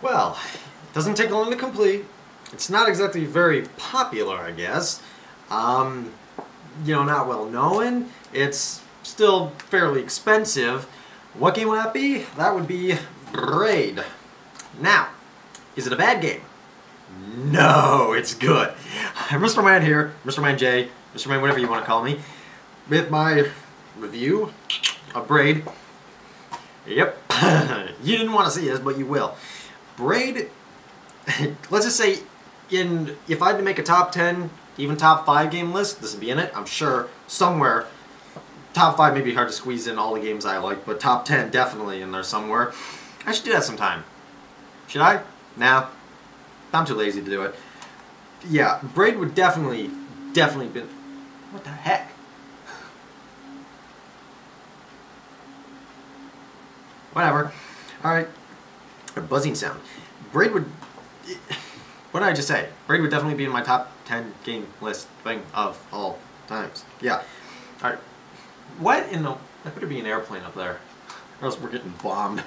Well, it doesn't take long to complete. It's not exactly very popular, I guess. Not well known. It's still fairly expensive. What game would that be? That would be BRAID. Now, is it a bad game? No, it's good. Mr. Man here, Mr. Man J, Mr. Man whatever you want to call me, with my review of BRAID. Yep, you didn't want to see this, but you will. BRAID, let's just say, if I had to make a top 10, even top 5 game list, this would be in it, I'm sure, somewhere. Top 5 may be hard to squeeze in all the games I like, but top 10 definitely in there somewhere. I should do that sometime. Should I? Nah. I'm too lazy to do it. Yeah, BRAID would definitely be... What the heck? Whatever. Alright. A buzzing sound. BRAID would... What did I just say? BRAID would definitely be in my top 10 game list thing of all times. Yeah. Alright. What in the... There better be an airplane up there. Or else we're getting bombed.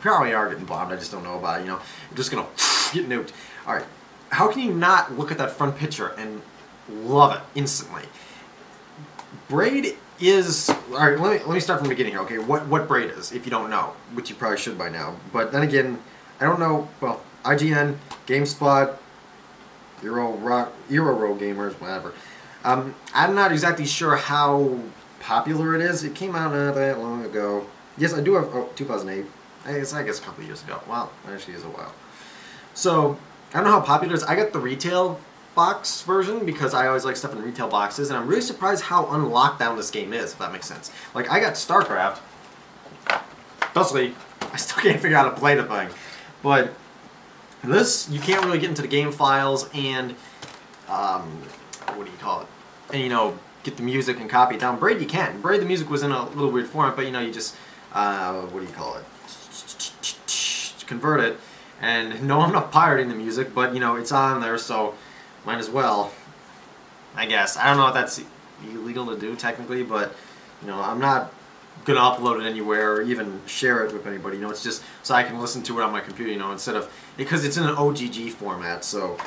Probably are getting bombed, I just don't know about it, We're just gonna get nuked. Alright. How can you not look at that front picture and love it instantly? BRAID is... Alright, let me start from the beginning here, okay? What BRAID is, if you don't know, which you probably should by now. But then again, I don't know, well, IGN, GameSpot, Euro Road Gamers, whatever. I'm not exactly sure how popular it is. It came out not that long ago. Yes, I do have... Oh, 2008. I guess a couple of years ago. Wow, that actually is a while. So, I don't know how popular it is. I got the retail box version because I always like stuff in retail boxes, and I'm really surprised how unlocked down this game is, if that makes sense. Like, I got StarCraft. Thusly, I still can't figure out how to play the thing. But this, you can't really get into the game files and, what do you call it? And, get the music and copy it down. BRAID you can. BRAID, the music was in a little weird format, but, you just, what do you call it? Convert it. And no, I'm not pirating the music, but it's on there, so might as well. I guess. I don't know if that's illegal to do technically, but I'm not gonna upload it anywhere or even share it with anybody. It's just so I can listen to it on my computer. Instead of because it's in an OGG format. So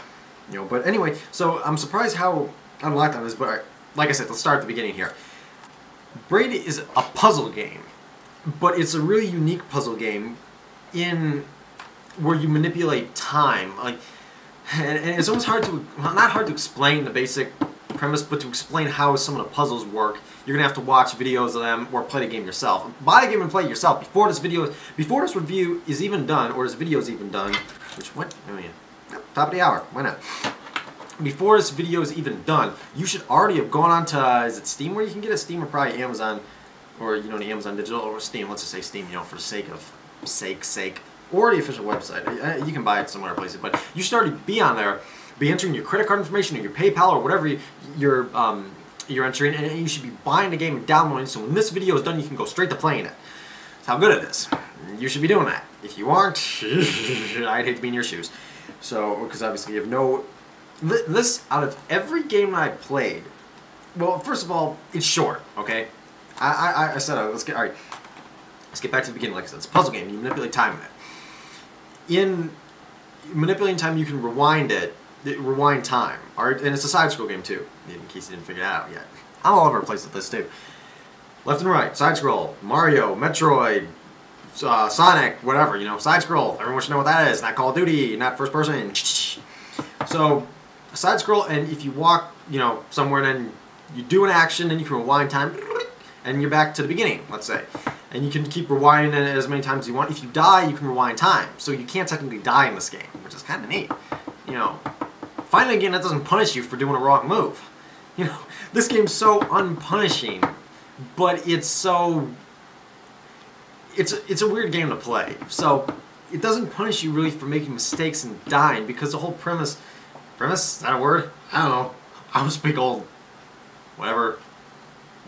But anyway, so I'm surprised how unlocked on this. But like I said, let's start at the beginning here. BRAID is a puzzle game, but it's a really unique puzzle game where you manipulate time, and it's almost not hard to explain the basic premise, but to explain how some of the puzzles work, you're gonna have to watch videos of them or play the game yourself. Buy the game and play it yourself before this review is even done, or this video is even done. Top of the hour. Why not? Before this video is even done, you should already have gone on to is it Steam where you can get it? Steam or probably Amazon, or the Amazon Digital or Steam. Let's just say Steam, for the sake of sake. Or the official website. You can buy it somewhere places, but you should already be on there, be entering your credit card information or your PayPal or whatever you're entering, and you should be buying the game and downloading. So when this video is done, you can go straight to playing it. That's how good it is. You should be doing that. If you aren't, I'd hate to be in your shoes. So because obviously you have no. This out of every game that I played, well, first of all, it's short. Okay, I said let's get back to the beginning. Like I said, it's a puzzle game. You manipulate time in it. In manipulating time, you can rewind time. And it's a side-scroll game, too, in case you didn't figure it out yet. I'm all over the place with this, too. Left and right, side-scroll, Mario, Metroid, Sonic, whatever, side-scroll. Everyone should know what that is. Not Call of Duty, not first-person. So, side-scroll, and if you walk, somewhere, then you do an action, then you can rewind time, and you're back to the beginning, let's say. And you can keep rewinding it as many times as you want. If you die, you can rewind time. So you can't technically die in this game, which is kind of neat. Finally a game that doesn't punish you for doing a wrong move. This game's so unpunishing, but it's a weird game to play. So it doesn't punish you really for making mistakes and dying, because the whole premise, is that a word? I don't know. I don't speak old, whatever,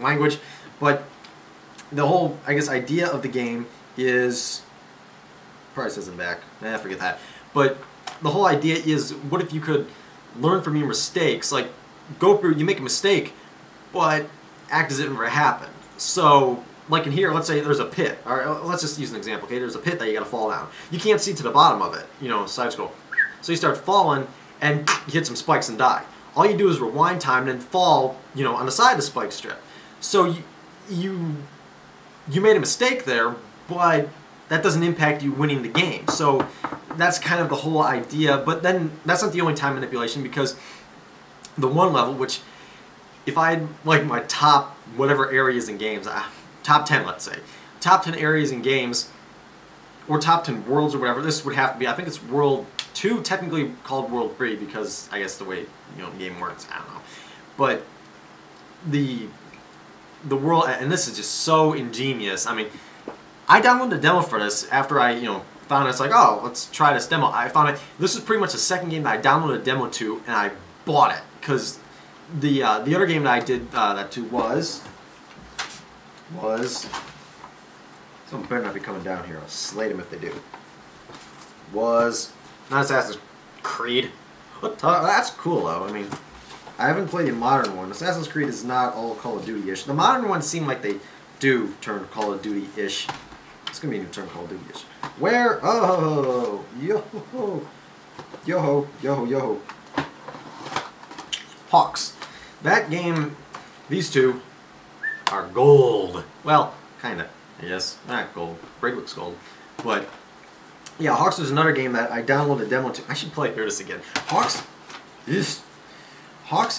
language, but the whole, I guess, idea of the game is, probably says in back, forget that, but the whole idea is, what if you could learn from your mistakes, like, go through, you make a mistake, but act as if it never happened. So, like in here, let's say there's a pit. All right, let's just use an example. Okay, there's a pit that you got to fall down. You can't see to the bottom of it. You know, side scroll. So you start falling and you hit some spikes and die. All you do is rewind time and then fall, you know, on the side of the spike strip. So you made a mistake there, but that doesn't impact you winning the game. So that's kind of the whole idea. But then that's not the only time manipulation, because the one level, which if I had like my top whatever areas in games, top 10 let's say, top 10 areas in games, or top 10 worlds or whatever, this would have to be, I think it's World 2, technically called World 3 because I guess the way, you know, the game works, I don't know. But the world, and this is just so ingenious. I mean, I downloaded a demo for this after I, you know, found it's like, oh, let's try this demo. I found it, this is pretty much the second game that I downloaded a demo to, and I bought it, because the other game that I did that to was someone better not be coming down here. I'll slate them if they do. Was not Assassin's Creed. That's cool though. I mean, I haven't played the modern one. Assassin's Creed is not all Call of Duty-ish. The modern ones seem like they do turn Call of Duty-ish. It's gonna be a new turn Call of Duty-ish. Where? Oh, yo-ho, yo-ho, yo-ho, yo-ho. Hawks. That game, these two are gold. Well, kinda, I guess. Not gold. BRAID looks gold. But yeah, Hawks was another game that I downloaded a demo to. I should play through this again. Hawks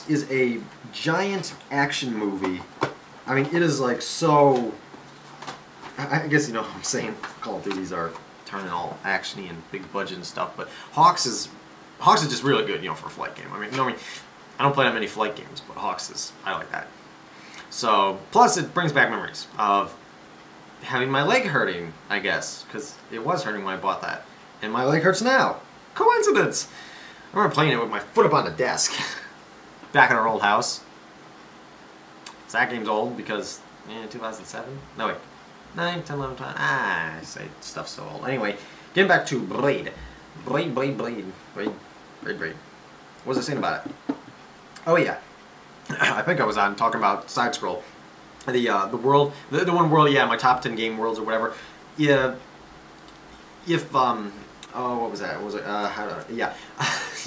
is a giant action movie. I mean, it is like so. I guess you know what I'm saying. Call of Duties are turning all actiony and big budget and stuff, but Hawks is just really good, you know, for a flight game. I mean, you know, I don't play that many flight games, but Hawks is, I like that. So, plus it brings back memories of having my leg hurting, I guess, because it was hurting when I bought that, and my leg hurts now. Coincidence. I remember playing it with my foot up on the desk back in our old house. So that game's old because 2007. No wait. 9, 10, 11, 12, I say stuff's so old. Anyway, getting back to BRAID. BRAID. What was I saying about it? Oh yeah. I think I was on talking about side scroll. The world, the one world, yeah, my top 10 game worlds or whatever. Yeah. If oh, what was that? What was it? How do yeah.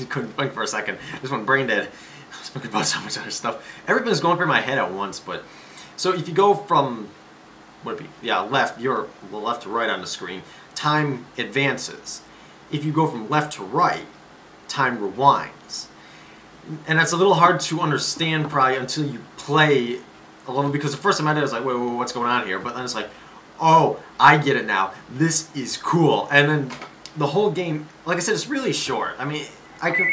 Couldn't think for a second. This one brain dead. I was thinking about so much other stuff. Everything's going through my head at once, but so if you go from would it be? Yeah, left. You're left to right on the screen. Time advances. If you go from left to right, time rewinds. And that's a little hard to understand probably until you play a level, because the first time I did it, I was like, wait, what's going on here? But then it's like, oh, I get it now. This is cool. And then the whole game, like I said, it's really short. I mean, I could...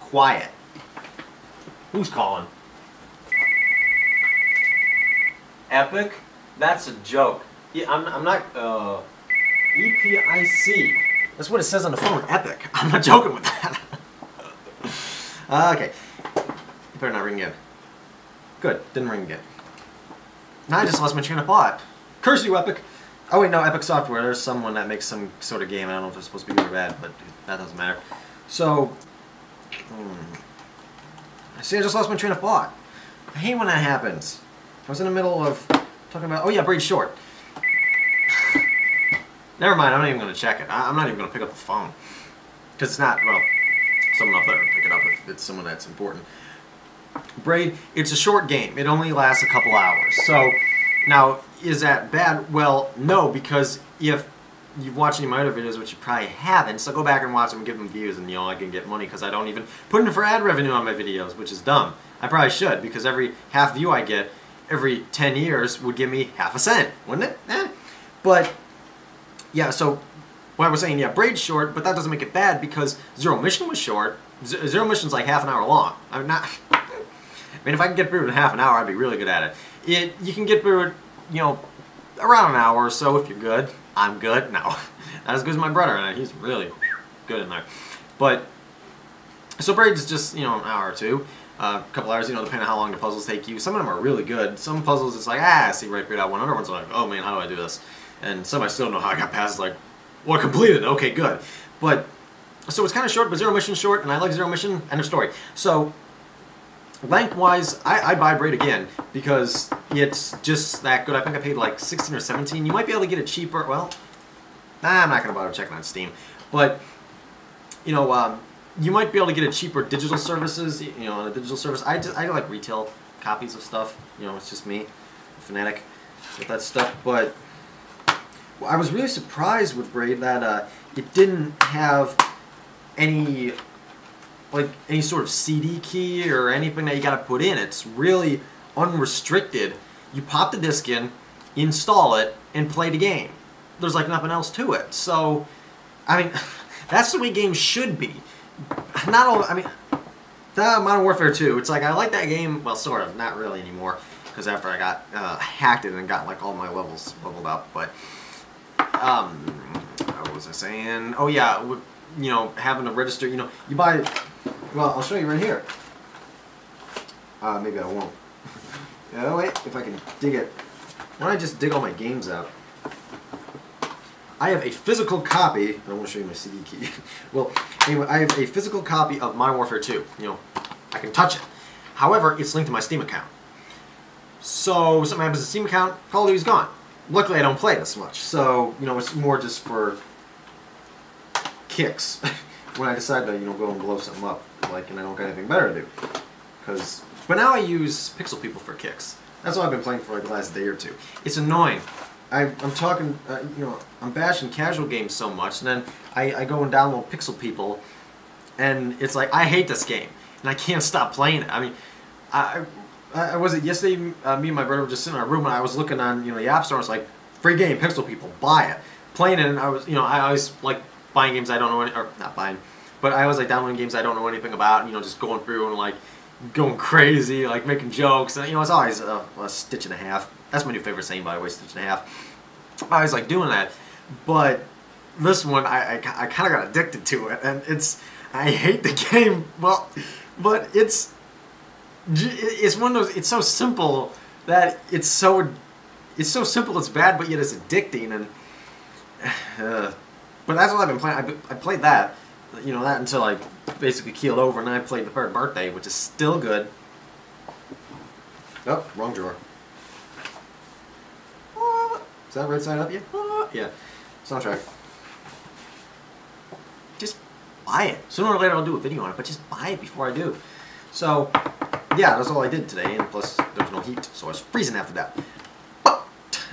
Quiet. Who's calling? Epic? That's a joke. Yeah, I'm not, EPIC. That's what it says on the phone, Epic. I'm not joking with that. Okay. You better not ring again. Good, didn't ring again. Now I just lost my train of thought. Curse you, Epic! Oh wait, no, Epic Software. There's someone that makes some sort of game. I don't know if it's supposed to be good or bad, but that doesn't matter. So, see, I just lost my train of thought. I hate when that happens. I was in the middle of talking about, oh yeah, BRAID short. Never mind, I'm not even going to check it. I'm not even going to pick up the phone. Because it's not, well, someone up there will pick it up if it's someone that's important. BRAID, it's a short game. It only lasts a couple hours. So, now, is that bad? Well, no, because if you've watched any of my other videos, which you probably haven't, so go back and watch them and give them views, and you know, I can get money because I don't even put in for ad revenue on my videos, which is dumb. I probably should, because every half view I get, every 10 years would give me half a cent, wouldn't it? But, yeah, so what I was saying, yeah, BRAID's short, but that doesn't make it bad because Zero Mission was short. Zero Mission's like half an hour long. I mean, if I could get through it in half an hour, I'd be really good at it. You can get through it, you know, around an hour or so if you're good. I'm good. No, not as good as my brother, and he's really good in there. But, so BRAID's just, you know, an hour or two. A couple hours, you know, depending on how long the puzzles take you. Some of them are really good. Some puzzles, it's like, I see right through that one. Other ones are like, oh man, how do I do this? And some I still don't know how I got past. It's like, well, I completed it. Okay, good. But, so it's kind of short, but Zero Mission's short, and I like Zero Mission. End of story. So, lengthwise, I buy BRAID again because it's just that good. I think I paid like 16 or 17. You might be able to get it cheaper. Well, I'm not gonna bother checking on Steam, but you know, you might be able to get it cheaper digital services. You know, on a digital service. I like retail copies of stuff. You know, it's just me, a fanatic with that stuff. But I was really surprised with BRAID that it didn't have any sort of CD key or anything that you got to put in. It's really unrestricted. You pop the disc in, install it, and play the game. There's like nothing else to it. So, I mean, that's the way games should be. Not all. I mean, Modern Warfare 2. It's like I like that game. Well, sort of. Not really anymore. Because after I got hacked it and got like all my levels leveled up. But what was I saying? Oh yeah, you know, having to register. You know, you buy. Well, I'll show you right here. Maybe I won't. Oh wait, if I can dig it. Why don't I just dig all my games out? I have a physical copy. I want to show you my CD key. Well, anyway, I have a physical copy of Modern Warfare 2. You know, I can touch it. However, it's linked to my Steam account. So, something happens to the Steam account, Call of Duty's gone. Luckily, I don't play this much. So, you know, it's more just for kicks. When I decide to, you know, go and blow something up, like, and I don't got anything better to do. But now I use Pixel People for kicks. That's what I've been playing for like the last day or two. It's annoying. I'm talking, you know, I'm bashing casual games so much, and then I go and download Pixel People, and it's like, I hate this game, and I can't stop playing it. I mean, I was it yesterday, me and my brother were just sitting in our room, and I was looking on, you know, the App Store, and it's like, free game, Pixel People, buy it. Playing it, and I was, you know, I always like buying games I don't know, or not buying, but I was like downloading games I don't know anything about, and, you know, just going through and like, going crazy, like making jokes, and you know, it's always a stitch and a half. That's my new favorite saying, by the way, stitch and a half. I was like doing that, but this one, I kind of got addicted to it, and I hate the game, well, but it's one of those, it's so simple that it's so simple it's bad, but yet it's addicting, and but that's what I've been playing. I played that, you know, that until I basically keeled over, and then I played the third birthday, which is still good. Oh, wrong drawer. Is that right side up yet? Yeah. Soundtrack. Just buy it. Sooner or later I'll do a video on it, but just buy it before I do. So, yeah, that's all I did today, and plus there's no heat, so I was freezing after that. But,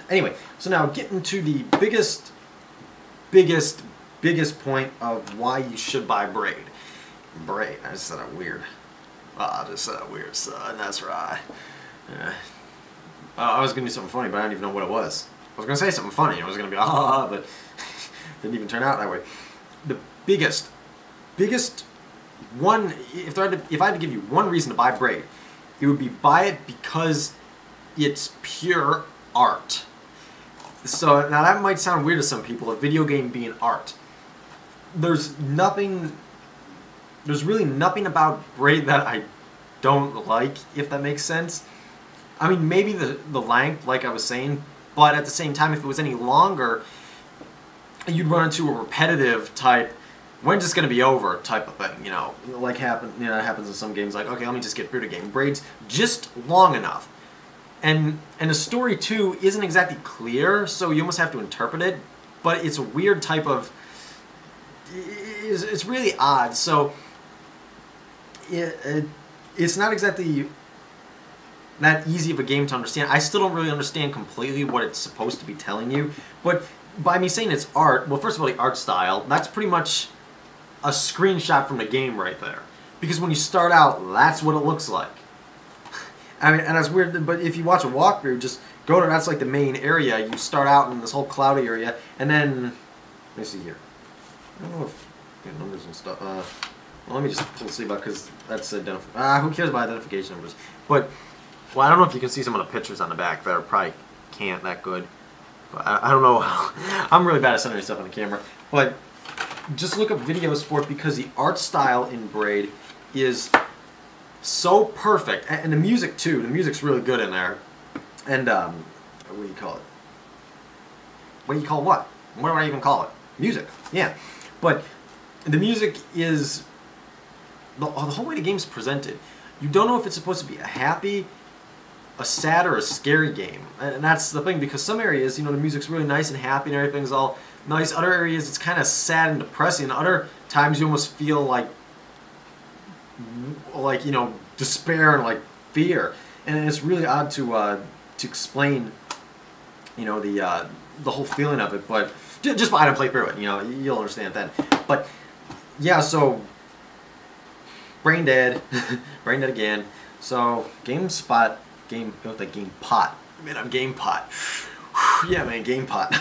anyway, so now getting to the biggest point of why you should buy BRAID. BRAID. I just said it weird. I just said it weird, son. That's right. I was going to do something funny, but I don't even know what it was. I was going to say something funny. I was going to be, but didn't even turn out that way. The biggest one, if I had to give you one reason to buy BRAID, it would be buy it because it's pure art. So, now that might sound weird to some people, a video game being art. There's really nothing about BRAID that I don't like, if that makes sense. I mean, maybe the length, like I was saying, but at the same time, if it was any longer, you'd run into a repetitive type, when's this going to be over type of thing, you know, like that happens in some games, like, okay, let me just get through the game. BRAID's just long enough. And the story, too, isn't exactly clear, so you almost have to interpret it, but it's a weird type of, it's really odd, so it's not exactly that easy of a game to understand. I still don't really understand completely what it's supposed to be telling you, but by me saying it's art, well, first of all, the art style, that's pretty much a screenshot from the game right there. Because when you start out, that's what it looks like. I mean, and that's weird, but if you watch a walkthrough, just go to, that's like the main area. You start out in this whole cloudy area, and then, let me see here. I don't know if get numbers and stuff. Well, let me just pull the sleeve out because that's who cares about identification numbers? But, well, I don't know if you can see some of the pictures on the back there. Probably can't that good. But I don't know. I'm really bad at sending stuff on the camera. But just look up videos for it because the art style in BRAID is so perfect, and the music too. The music's really good in there. And what do you call it? What do you call what? What do I even call it? Music. Yeah. But the music is the whole way the game's presented. you don't know if it's supposed to be a happy, a sad, or a scary game. And that's the thing, because some areas, you know, the music's really nice and happy and everything's all nice. Other areas, it's kind of sad and depressing. And other times, you almost feel like, you know, despair and like fear. And it's really odd to explain, you know, the whole feeling of it. But just by to play through it, you know, you'll understand then. But yeah, so brain dead, brain dead again. So GameSpot, game built a game pot. Man, I'm game pot. Yeah, man, game pot.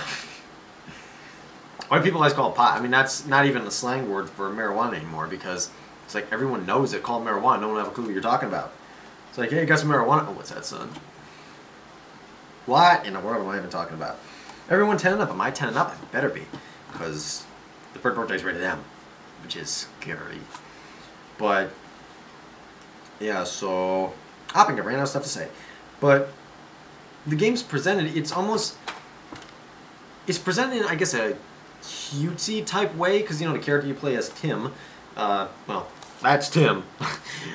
Why do people always call it pot? I mean, that's not even a slang word for marijuana anymore, because it's like everyone knows it. Call it marijuana. No one have a clue what you're talking about. It's like, hey, you got some marijuana? Oh, what's that, son? What in the world am I even talking about? Everyone 10 up. Am I 10 up? I better be, because the third birthday's rated M, which is scary. But yeah, so I think I ran out of stuff to say. But the game's presented, it's presented in, I guess, a cutesy type way, because, you know, the character you play as Tim, well, that's Tim.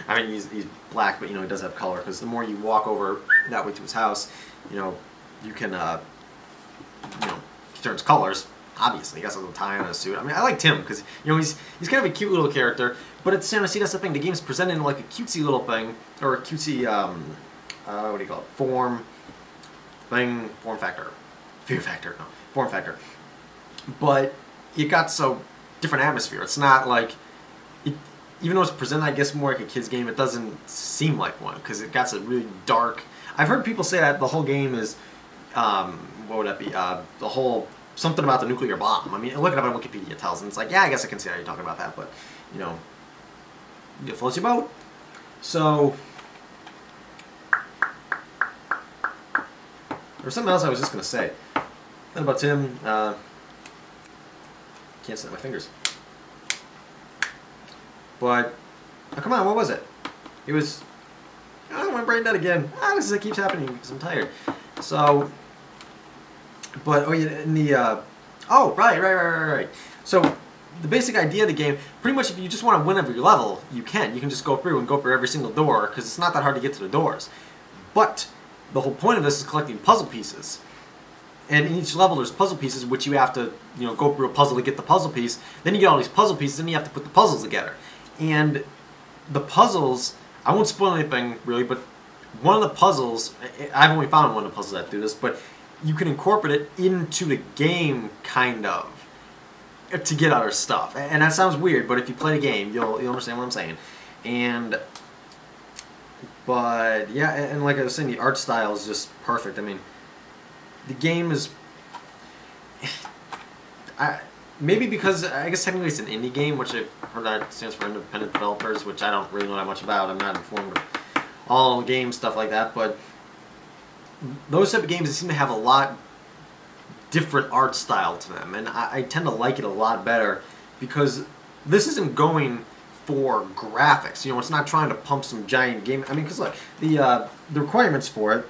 I mean, he's black, but, you know, he does have color, because the more you walk over that way to his house, you know, you can, you know, he turns colors. Obviously, he got a little tie on his suit. I mean, I like Tim because, you know, he's kind of a cute little character, but at the same time, see, that's the thing. The game's presented in like a cutesy little thing, or a cutesy, what do you call it? Form factor, fear factor, no, form factor. But it got so different atmosphere. It's not like, even though it's presented, I guess, more like a kid's game, it doesn't seem like one because it got a really dark. I've heard people say that the whole game is, what would that be? The whole. Something about the nuclear bomb. I mean, look it up on Wikipedia, it tells, and it's like, yeah, I guess I can see how you're talking about that, but, you know, it floats your boat. So, there was something else I was just going to say. What about Tim? Can't snap my fingers. But, oh, come on, what was it? It was, oh, my brain dead again. This keeps happening because I'm tired. So, but, oh yeah, in the, oh, right. So, the basic idea of the game, pretty much if you just want to win every level, you can. You can just go through every single door, because it's not that hard to get to the doors. But, the whole point of this is collecting puzzle pieces. And in each level there's puzzle pieces, which you have to, you know, go through a puzzle to get the puzzle piece. Then you get all these puzzle pieces, and you have to put the puzzles together. And the puzzles, I won't spoil anything, really, but one of the puzzles, I've only found one of the puzzles that do this, but you can incorporate it into the game, kind of, to get other stuff. And that sounds weird, but if you play the game, you'll understand what I'm saying. But yeah, and like I was saying, the art style is just perfect. I mean, the game is, maybe because I guess technically it's an indie game, which I've heard that stands for independent developers, which I don't really know that much about. I'm not informed of all game stuff like that, but those type of games seem to have a lot different art style to them, and I tend to like it a lot better because this isn't going for graphics. You know, it's not trying to pump some giant game. I mean, because look, the requirements for it: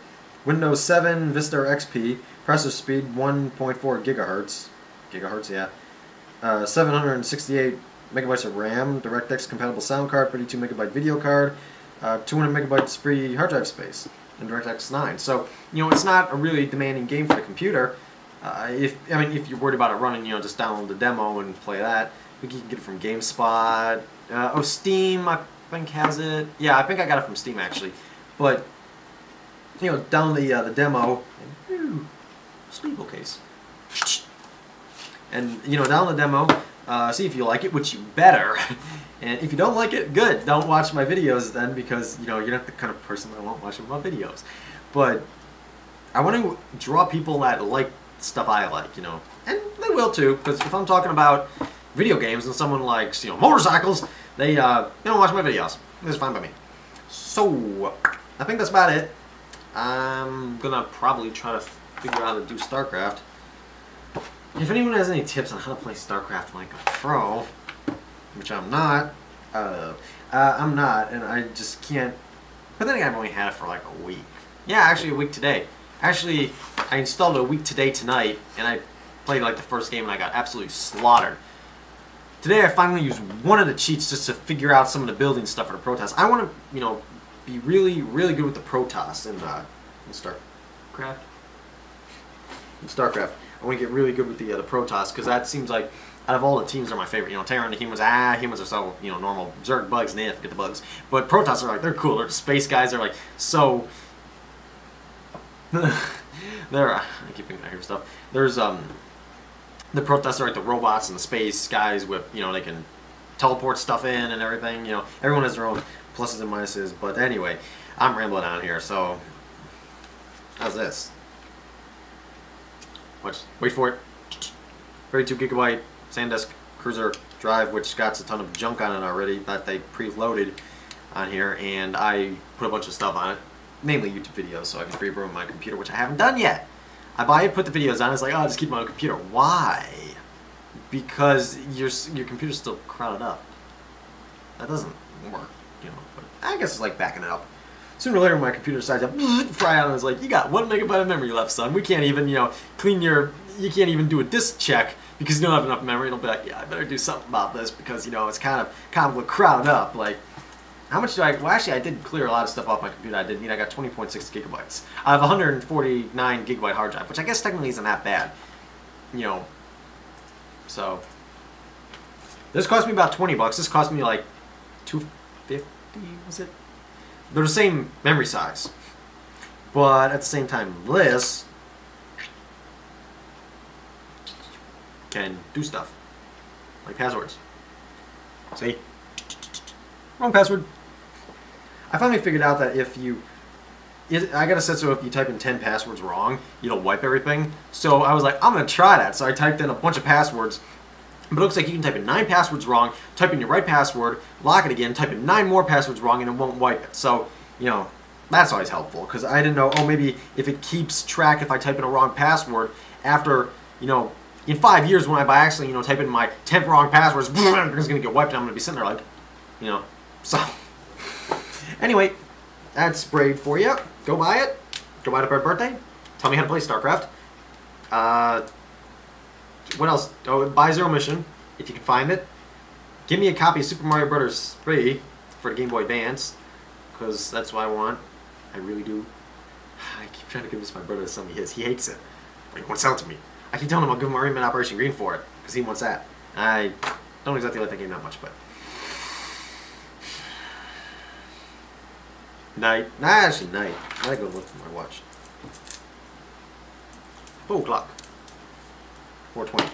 Windows 7, Vista or XP, processor speed 1.4 gigahertz, yeah, 768 megabytes of RAM, DirectX compatible sound card, 32 megabyte video card, 200 megabytes free hard drive space, and DirectX 9. So, you know, it's not a really demanding game for the computer. If you're worried about it running, you know, just download the demo and play that. I think you can get it from GameSpot. Oh, Steam, I think has it. Yeah, I think I got it from Steam actually. But, you know, down the demo. And, sleevel case. And, you know, down the demo, see if you like it, which you better. And if you don't like it, good. Don't watch my videos then, because, you know, you're not the kind of person that won't watch my videos. But I want to draw people that like stuff I like, you know. And they will too, because if I'm talking about video games and someone likes, you know, motorcycles, they don't watch my videos. It's fine by me. So, I think that's about it. I'm gonna probably try to figure out how to do StarCraft. If anyone has any tips on how to play StarCraft like a pro, which I'm not, and I just can't. But then again, I've only had it for like a week. Yeah, actually a week today. Actually, I installed it a week today tonight, and I played like the first game, and I got absolutely slaughtered. Today, I finally used one of the cheats just to figure out some of the building stuff for the protest. I want to, you know, be really, really good with the Protoss in StarCraft. In StarCraft, I want to get really good with the Protoss, because that seems like out of all the teams are my favorite. You know, Terran, the humans, humans are so, you know, normal. Zerg, bugs, nah, forget the bugs. But Protoss are like, they're cool. They're the space guys. They're like so. I keep thinking I hear stuff. There's the Protoss are like the robots and the space guys with, you know, they can teleport stuff in and everything. You know, everyone has their own pluses and minuses. But anyway, I'm rambling on here. So how's this? Wait for it. 32 gigabyte SanDisk Cruiser drive, which got a ton of junk on it already that they preloaded on here, and I put a bunch of stuff on it, mainly YouTube videos, so I can free roam my computer, which I haven't done yet. I buy it, put the videos on, it's like, oh, I'll just keep my own computer. Why? Because your computer's still crowded up. That doesn't work, you know. But I guess it's like backing it up. Sooner or later, my computer decides to fry out, and it's like, you got 1 megabyte of memory left, son. We can't even, you know, you can't even do a disk check because you don't have enough memory. It'll be like, yeah, I better do something about this because, you know, it's kind of crowded up. Like, how much well, actually, I did clear a lot of stuff off my computer. I got 20.6 gigabytes. I have a 149 gigabyte hard drive, which I guess technically isn't that bad. You know, so this cost me about 20 bucks. This cost me like $250, was it? They're the same memory size, but at the same time, this can do stuff like passwords. See? Wrong password. I finally figured out that I got a set so if you type in 10 passwords wrong, it'll wipe everything. So I was like, I'm gonna try that. So I typed in a bunch of passwords, but it looks like you can type in 9 passwords wrong, type in your right password, lock it again, type in 9 more passwords wrong, and it won't wipe it. So, you know, that's always helpful, because I didn't know, oh, maybe if it keeps track if I type in a wrong password after, you know, in 5 years when I by accident, you know, type in my 10th wrong passwords, it's going to get wiped and I'm going to be sitting there like, you know, so. Anyway, that's BRAID for you. Go buy it. Go buy it for my birthday. Tell me how to play StarCraft. What else? Oh, buy Zero Mission if you can find it. Give me a copy of Super Mario Bros. 3 for the Game Boy Advance, because that's what I want. I really do. I keep trying to give this to my brother some of his. He hates it, but he won't sell it to me. I keep telling him I'll give him Iron Man Operation Green for it, because he wants that. I don't exactly like that game that much, but... Night. Nah, actually night. I gotta go look at my watch. 4 o'clock. 4:20.